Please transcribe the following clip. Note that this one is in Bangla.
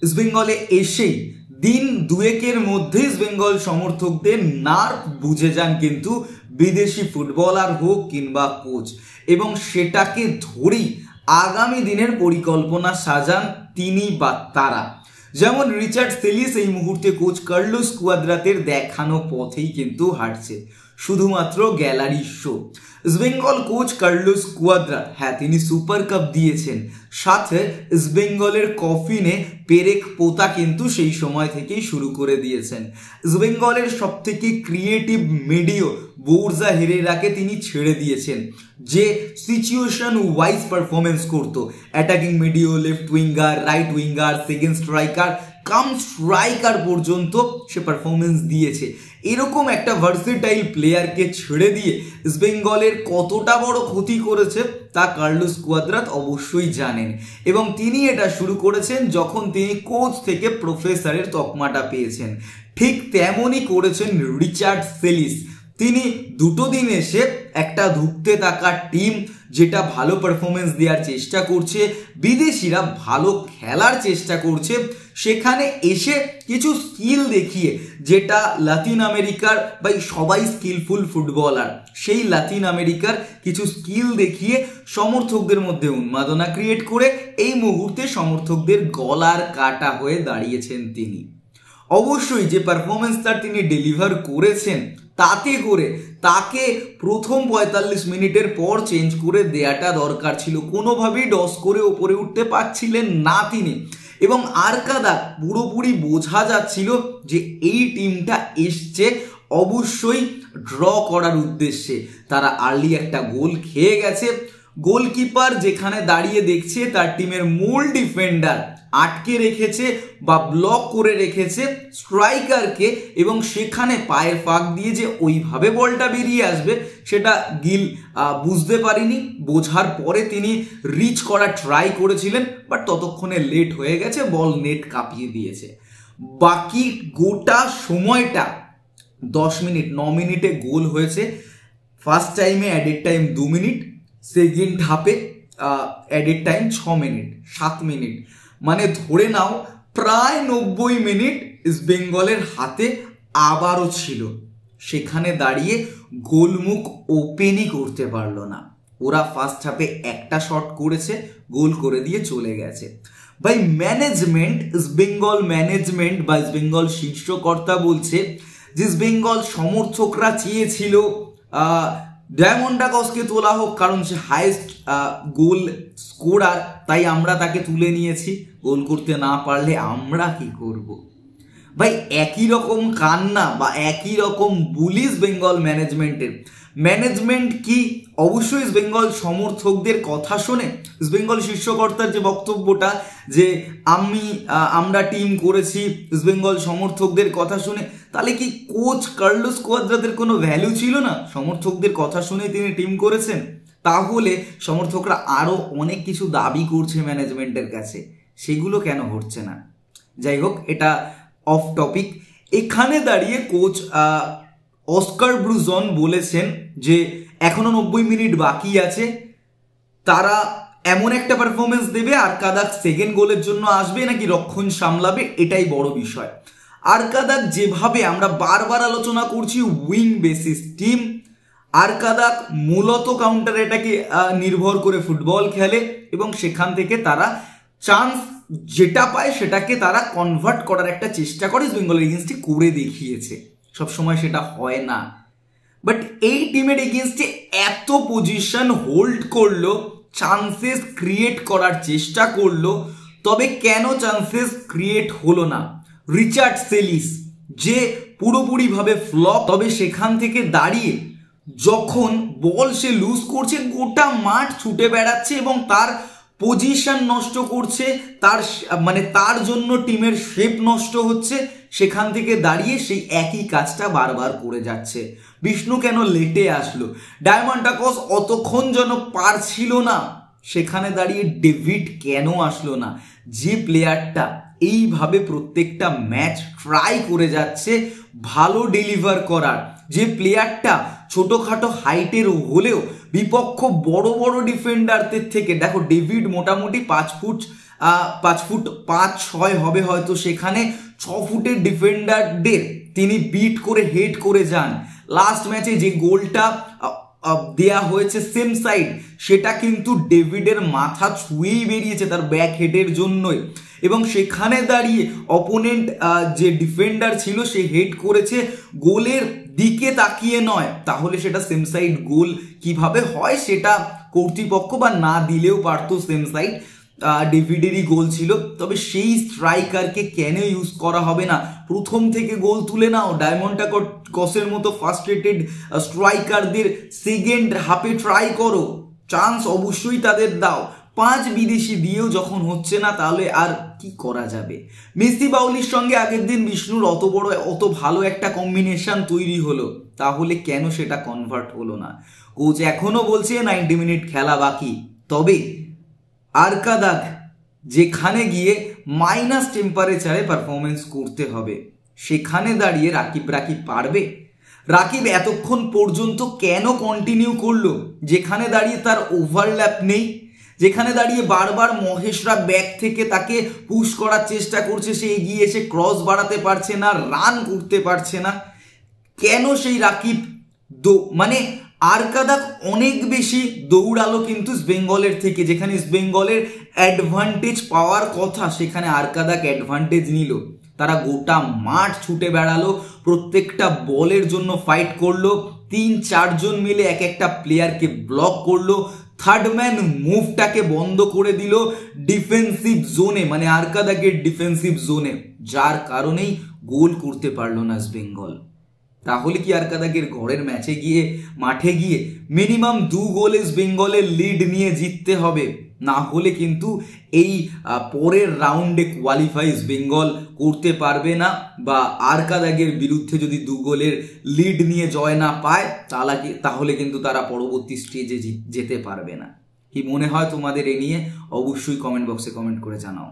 ইস্টবেঙ্গলে এসেই দিন দুয়েকের মধ্যে ইস্টবেঙ্গল সমর্থকদের নার্ভ বুঝে যান কিন্তু বিদেশি ফুটবলার হোক কিংবা কোচ, এবং সেটাকে ধরেই আগামী দিনের পরিকল্পনা সাজান তিনি বা তারা। যেমন রিচার্ড সেলিস এই মুহূর্তে কোচ কার্লোস কুয়াদ্রাতের দেখানো পথেই কিন্তু হাঁটছে, শুধুমাত্র gallery show. East Bengal coach Carlos Cuadrat, হ্যাঁ তিনি সুপার কাপ দিয়েছেন, সাথে ইস্টবেঙ্গলের কফিনে পেরেক পোতা কিন্তু সেই সময় থেকেই শুরু করে দিয়েছেন। ইস্টবেঙ্গলের সব থেকে ক্রিয়েটিভ মিডিও বোরজা হেরেরাকে তিনি ছেড়ে দিয়েছেন, যে সিচুয়েশন ওয়াইজ পারফরমেন্স করতো, অ্যাটাকিং মিডিও, left winger, right winger, second striker cum striker পর্যন্ত সে পারফরমেন্স দিয়েছে। এরকম একটা ভার্সেটাইল প্লেয়ারকে ছেড়ে দিয়ে ইস্টবেঙ্গলের কতটা বড় ক্ষতি করেছে তা কার্লোস কুয়াদ্রাত অবশ্যই জানেন, এবং তিনি এটা শুরু করেছেন যখন তিনি কোচ থেকে প্রফেসরের তকমাটা পেয়েছেন। ঠিক তেমনই করেছেন রিচার্ড সেলিস। তিনি দুটো দিন এসে একটা ধুঁকতে থাকা টিম যেটা ভালো পারফরমেন্স দেওয়ার চেষ্টা করছে, বিদেশিরা ভালো খেলার চেষ্টা করছে, সেখানে এসে কিছু স্কিল দেখিয়ে, যেটা লাতিন আমেরিকার বা সবাই স্কিলফুল ফুটবলার, সেই লাতিন আমেরিকার কিছু স্কিল দেখিয়ে সমর্থকদের মধ্যে উন্মাদনা ক্রিয়েট করে এই মুহূর্তে সমর্থকদের গলার কাটা হয়ে দাঁড়িয়েছেন তিনি। অবশ্যই যে পারফরমেন্সটা তিনি ডেলিভার করেছেন তাতে করে তাকে প্রথম 45 মিনিটের পর চেঞ্জ করে দেয়াটা দরকার ছিল, কোনোভাবেই ডস করে ওপরে উঠতে পারছিলেন না তিনি, এবং আরকাদাক পুরোপুরি বোঝা যাচ্ছিল যে এই টিমটা এসছে অবশ্যই ড্র করার উদ্দেশ্যে। তারা আর্লি একটা গোল খেয়ে গেছে, গোলকিপার যেখানে দাঁড়িয়ে দেখছে তার টিমের মূল ডিফেন্ডার আটকে রেখেছে বা ব্লক করে রেখেছে স্ট্রাইকারকে, এবং সেখানে পায়ের ফাঁক দিয়ে যে ওইভাবে বলটা বেরিয়ে আসবে সেটা গিল বুঝতে পারেনি। বোঝার পরে তিনি রিচ করা ট্রাই করেছিলেন, বাট ততক্ষণে লেট হয়ে গেছে, বল নেট কাঁপিয়ে দিয়েছে। বাকি গোটা সময়টা 10 মিনিট 9 মিনিটে গোল হয়েছে। ফার্স্ট টাইমে অ্যাডেড টাইম 2 মিনিট, সেকেন্ড হাফে অ্যাডেড টাইম 6 মিনিট 7 মিনিট, মানে ধরে নাও প্রায় 90 মিনিট ইস্টবেঙ্গলের হাতে আবারও ছিল। সেখানে দাঁড়িয়ে গোলমুখ ওপেনই করতে পারলো না। ওরা ফার্স্ট হাফে একটা শট করেছে, গোল করে দিয়ে চলে গেছে। ভাই ম্যানেজমেন্ট, ইস্টবেঙ্গল ম্যানেজমেন্ট বা ইস্টবেঙ্গল শীর্ষকর্তা বলছে যে ইস্টবেঙ্গল সমর্থকরা চেয়েছিল ডায়মন্ডাকসকে তোলা হোক, কারণ সে হাইয়েস্ট গোল স্কোরার, তাই আমরা তাকে তুলে নিয়েছি। গোল করতে না পারলে আমরা কি করব? ভাই একই রকম কান্না বা একই রকম বুলি ইস্টবেঙ্গল ম্যানেজমেন্টের। ম্যানেজমেন্ট কি অবশ্যই ইস্টবেঙ্গল সমর্থকদের কথা শোনে? ইস্টবেঙ্গল শীর্ষকর্তার যে বক্তব্যটা যে আমরা টিম করেছি ইস্টবেঙ্গল সমর্থকদের কথা শুনে, তাহলে কি কোচ কার্লোস কুয়াদ্রাতের কোনো ভ্যালু ছিল না? সমর্থকদের কথা শুনে তিনি টিম করেছেন? তাহলে সমর্থকরা আরও অনেক কিছু দাবি করছে ম্যানেজমেন্টের কাছে, সেগুলো কেন হচ্ছে না? যাই হোক, এটা অফ টপিক। এখানে দাঁড়িয়ে কোচ অস্কার ব্রুজন বলেছেন যে এখনো 90 মিনিট বাকি আছে, তারা এমন একটা পারফরমেন্স দেবে আরকাদাক সেকেন্ড গোলের জন্য আসবে নাকি রক্ষণ সামলাবে, এটাই বড় বিষয়। আরকাদাক যেভাবে আমরা বারবার আলোচনা করছি উইং বেসিস টিম, আরকাদাক মূলত কাউন্টার অ্যাটাকে নির্ভর করে ফুটবল খেলে, এবং সেখান থেকে তারা চান্স যেটা পায় সেটাকে তারা কনভার্ট করার একটা চেষ্টা করে, ইস্টবেঙ্গলের এগেইনস্টে করে দেখিয়েছে। সবসময় সেটা হয় না, বাট এই টিমের এগেইনস্টে এত পজিশন হোল্ড করলো, চান্সেস ক্রিয়েট করার চেষ্টা করলো, তবে কেন চান্সেস ক্রিয়েট হলো না? রিচার্ড সেলিস যে পুরোপুরিভাবে ফ্লপ, তবে সেখান থেকে দাঁড়িয়ে যখন বল সে লুজ করছে, গোটা মাঠ ছুটে বেড়াচ্ছে এবং তার পজিশন নষ্ট করছে, তার জন্য টিমের শেপ নষ্ট হচ্ছে, সেখান থেকে দাঁড়িয়ে সেই একই কাজটা বারবার করে যাচ্ছে। বিষ্ণু কেন লেটে আসলো? ডায়মন্ডাকস অতক্ষণ যেন পারছিল না, সেখানে দাঁড়িয়ে ডেভিড কেন আসলো না? যে প্লেয়ারটা এইভাবে প্রত্যেকটা ম্যাচ ট্রাই করে যাচ্ছে ভালো ডেলিভার করার, যে প্লেয়ারটা ছোটোখাটো হাইটের হলেও বিপক্ষ বড় বড় ডিফেন্ডারদের থেকে, দেখো ডেভিড মোটামুটি 5 ফুট 5'5" হবে হয়তো, সেখানে 6 ফুটের ডিফেন্ডারদের তিনি বিট করে হেড করে যান। লাস্ট ম্যাচে যে গোলটা দেয়া হয়েছে সেম সাইড, সেটা কিন্তু ডেভিডের মাথা ছুঁয়েই বেরিয়েছে তার ব্যাক হেডের জন্যই, এবং সেখানে দাঁড়িয়ে অপোনেন্ট যে ডিফেন্ডার ছিল সে হেড করেছে গোলের দিকে তাকিয়ে নয়। তাহলে সেটা সেম সাইড গোল কিভাবে হয়, সেটা কর্তৃপক্ষ বা না দিলেও পারতো, সেম সাইড ডেভিডেরই গোল ছিল। তবে সেই স্ট্রাইকারকে কেন ইউজ করা হবে না? প্রথম থেকে গোল তুলে নাও, ডায়মন্ড কসের মতো ফার্স্ট্রেটেড স্ট্রাইকারদের সেকেন্ড হাফে ট্রাই করো, চান্স অবশ্যই তাদের দাও। 5 বিদেশি দিয়েও যখন হচ্ছে না, তাহলে আর কি করা যাবে? মেসি বাউলির সঙ্গে আগের দিন বিষ্ণুর অত ভালো একটা কম্বিনেশন তৈরি হলো, তাহলে কেন সেটা কনভার্ট হলো না? কোচ এখনো বলছে 90 মিনিট খেলা বাকি। তবে আরকাদাগ যেখানে গিয়ে মাইনাস টেম্পারেচারে পারফরমেন্স করতে হবে, সেখানে দাঁড়িয়ে রাকিব পারবে? রাকিব এতক্ষণ পর্যন্ত কেন কন্টিনিউ করলো, যেখানে দাঁড়িয়ে তার ওভারল্যাপ নেই, যেখানে দাঁড়িয়ে বারবার মহেশরা ব্যাক থেকে তাকে পুশ করার চেষ্টা করছে, সে এগিয়ে এসে ক্রস বাড়াতে পারছে না, রান করতে পারছে না? কেন সেই রাকিব মানে আরকাদাগ অনেক বেশি দৌড়ালো কিন্তু ইস্টবেঙ্গলের থেকে, যেখানে ইস্টবেঙ্গলের অ্যাডভান্টেজ পাওয়ার কথা সেখানে আরকাদাগ অ্যাডভান্টেজ নিল। তারা গোটা মাঠ ছুটে বেড়ালো, প্রত্যেকটা বলের জন্য ফাইট করলো, 3-4 জন মিলে এক একটা প্লেয়ারকে ব্লক করলো, থার্ড ম্যান মুভটাকে বন্ধ করে দিল ডিফেন্সিভ জোনে, মানে আরকাদাগের ডিফেন্সিভ জোনে, যার কারণেই গোল করতে পারলো না ইস্টবেঙ্গল। তাহলে কি আরকাদাগের ঘরের মাঠে গিয়ে মিনিমাম 2 গোলে ইস্টবেঙ্গলের লিড নিয়ে জিততে হবে, না হলে কিন্তু এই পরের রাউন্ডে কোয়ালিফাই ইস্টবেঙ্গল করতে পারবে না, বা আরকাদাগের বিরুদ্ধে যদি 2 গোলের লিড নিয়ে জয় না পায়, তাহলে কিন্তু তারা পরবর্তী স্টেজে যেতে পারবে না। কি মনে হয় তোমাদের এ নিয়ে? অবশ্যই কমেন্ট বক্সে কমেন্ট করে জানাও।